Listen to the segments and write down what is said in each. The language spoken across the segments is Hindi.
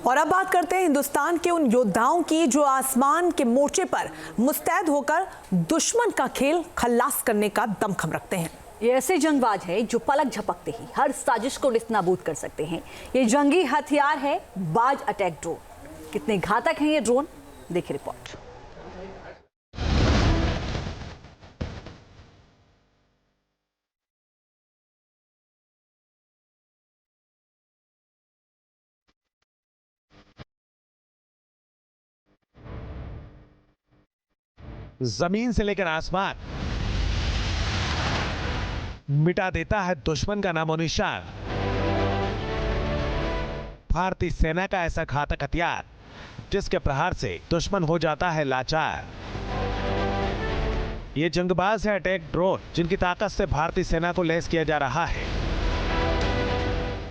और अब बात करते हैं हिंदुस्तान के उन योद्धाओं की जो आसमान के मोर्चे पर मुस्तैद होकर दुश्मन का खेल खल्लास करने का दमखम रखते हैं। ये ऐसे जंगबाज हैं जो पलक झपकते ही हर साजिश को नेस्तनाबूद कर सकते हैं। ये जंगी हथियार है बाज अटैक ड्रोन। कितने घातक हैं ये ड्रोन, देखिए रिपोर्ट। जमीन से लेकर आसमान मिटा देता है दुश्मन का नामो निशान। भारतीय सेना का ऐसा घातक हथियार जिसके प्रहार से दुश्मन हो जाता है लाचार। ये जंगबाज है अटैक ड्रोन जिनकी ताकत से भारतीय सेना को लैस किया जा रहा है।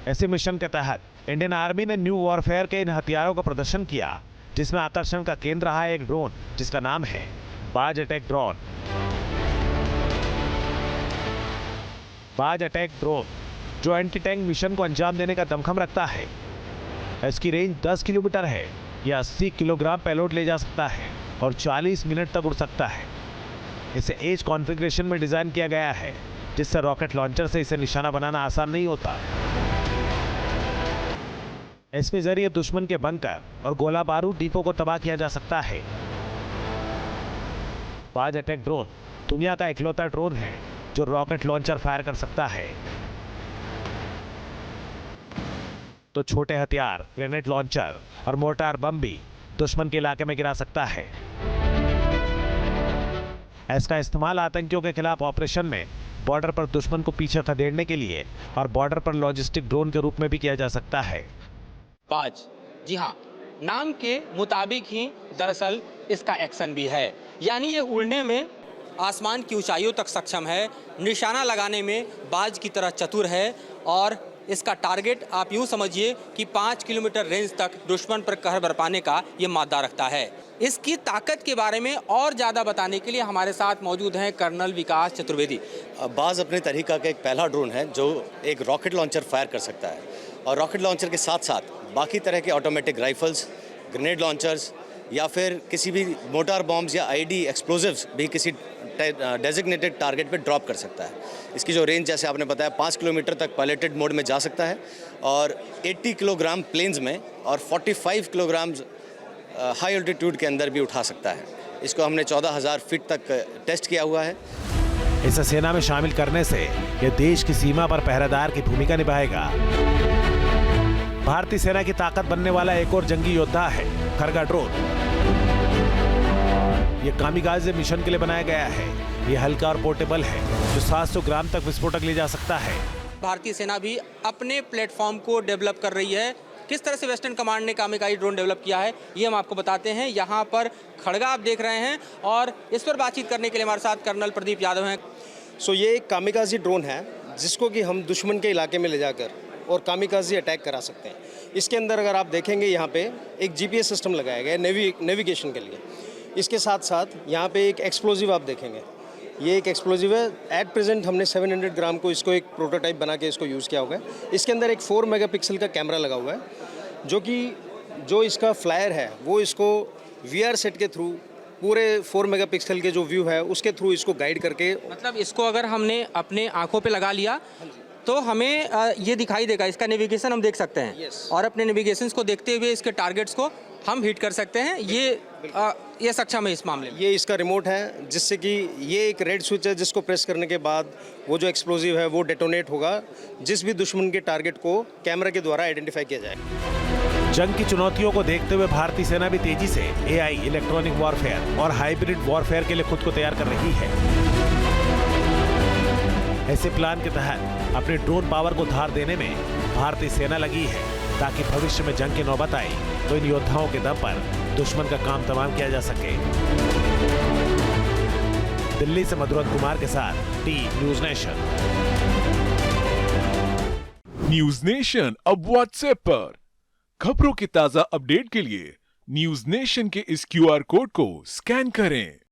ऐसे मिशन के तहत इंडियन आर्मी ने न्यू वॉरफेयर के इन हथियारों का प्रदर्शन किया, जिसमें आकर्षण का केंद्र रहा है एक ड्रोन जिसका नाम है बाज अटैक ड्रोन। बाज अटैक ड्रोन जो एंटी टैंक मिशन को अंजाम देने का दमखम रखता है। इसकी रेंज 10 किलोमीटर है। यह 80 किलोग्राम पेलोड ले जा सकता है और 40 मिनट तक उड़ सकता है। इसे एज कॉन्फ़िगरेशन में डिजाइन किया गया है, जिससे रॉकेट लॉन्चर से इसे निशाना बनाना आसान नहीं होता। इसके जरिए दुश्मन के बंकर और गोला बारूद डिपो को तबाह किया जा सकता है। बाज अटैक ड्रोन दुनिया का इकलौता ड्रोन है जो रॉकेट लॉन्चर फायर कर सकता है। तो छोटे हथियार, ग्रेनेड लॉन्चर और मोर्टार बम भी दुश्मन के इलाके में गिरा सकता है। इसका इस्तेमाल आतंकियों के खिलाफ ऑपरेशन में बॉर्डर पर दुश्मन को पीछे खदेड़ने के लिए और बॉर्डर पर लॉजिस्टिक ड्रोन के रूप में भी किया जा सकता है। बाज, जी हाँ, नाम के मुताबिक ही दरअसल इसका एक्शन भी है, यानी ये उड़ने में आसमान की ऊंचाइयों तक सक्षम है, निशाना लगाने में बाज की तरह चतुर है और इसका टारगेट आप यूं समझिए कि 5 किलोमीटर रेंज तक दुश्मन पर कहर बरपाने का ये मादा रखता है। इसकी ताकत के बारे में और ज़्यादा बताने के लिए हमारे साथ मौजूद हैं कर्नल विकास चतुर्वेदी। बाज अपने तरीका का एक पहला ड्रोन है जो एक रॉकेट लॉन्चर फायर कर सकता है और रॉकेट लॉन्चर के साथ साथ बाकी तरह के ऑटोमेटिक राइफल्स, ग्रेनेड लॉन्चर्स या फिर किसी भी मोटार बॉम्ब्स या आईडी एक्सप्लोजिव्स भी किसी डेजिग्नेटेड टारगेट पे ड्रॉप कर सकता है। इसकी जो रेंज जैसे आपने बताया 5 किलोमीटर तक पायलटेड मोड में जा सकता है और 80 किलोग्राम प्लेन्स में और 45 किलोग्राम हाई अल्टीट्यूड के अंदर भी उठा सकता है। इसको हमने 14,000 फीट तक टेस्ट किया हुआ है। इसे सेना में शामिल करने से यह देश की सीमा पर पहरेदार की भूमिका निभाएगा। भारतीय सेना की ताकत बनने वाला एक और जंगी योद्धा है खरगा ड्रोन। यह कामिकाज़े मिशन के लिए बनाया गया है। यह हल्का और पोर्टेबल है जो 700 ग्राम तक विस्फोटक ले जा सकता है। भारतीय सेना भी अपने प्लेटफॉर्म को डेवलप कर रही है। किस तरह से वेस्टर्न कमांड ने कामिकाज़े ड्रोन डेवलप किया है ये हम आपको बताते हैं। यहाँ पर खड़गा आप देख रहे हैं और इस पर बातचीत करने के लिए हमारे साथ कर्नल प्रदीप यादव हैं। ये एक कामिकाज़े ड्रोन है जिसको कि हम दुश्मन के इलाके में ले जाकर और कामिकाज़े अटैक करा सकते हैं। इसके अंदर अगर आप देखेंगे यहाँ पे एक जीपीएस सिस्टम लगाया गया है नेविगेशन के लिए। इसके साथ साथ यहाँ पे एक एक्सप्लोजिव आप देखेंगे, ये एक एक्सप्लोजिव है। एट प्रेजेंट हमने 700 ग्राम को इसको एक प्रोटोटाइप बना के इसको यूज़ किया हुआ है। इसके अंदर एक 4 मेगापिक्सल का कैमरा लगा हुआ है जो इसका फ्लायर है वो इसको VR सेट के थ्रू पूरे 4 मेगापिक्सल के जो व्यू है उसके थ्रू इसको गाइड करके, मतलब इसको अगर हमने अपने आंखों पे लगा लिया तो हमें ये दिखाई देगा, इसका नेविगेशन हम देख सकते हैं। और अपने नेविगेशंस को देखते हुए इसके टारगेट्स को हम हिट कर सकते हैं। ये सक्षम है इस मामले में। ये इसका रिमोट है जिससे कि ये एक रेड स्विच है जिसको प्रेस करने के बाद वो जो एक्सप्लोजिव है वो डेटोनेट होगा जिस भी दुश्मन के टारगेट को कैमरा के द्वारा आइडेंटिफाई किया जाएगा। जंग की चुनौतियों को देखते हुए भारतीय सेना भी तेजी से AI, इलेक्ट्रॉनिक वॉरफेयर और हाइब्रिड वॉरफेयर के लिए खुद को तैयार कर रही है। ऐसे प्लान के तहत अपने ड्रोन पावर को धार देने में भारतीय सेना लगी है ताकि भविष्य में जंग की नौबत आई तो इन योद्धाओं के दम पर दुश्मन का काम तमाम किया जा सके। दिल्ली से मधुरन कुमार के साथ T news nation. News nation अब व्हाट्सएप पर खबरों की ताजा अपडेट के लिए न्यूज नेशन के इस QR कोड को स्कैन करें।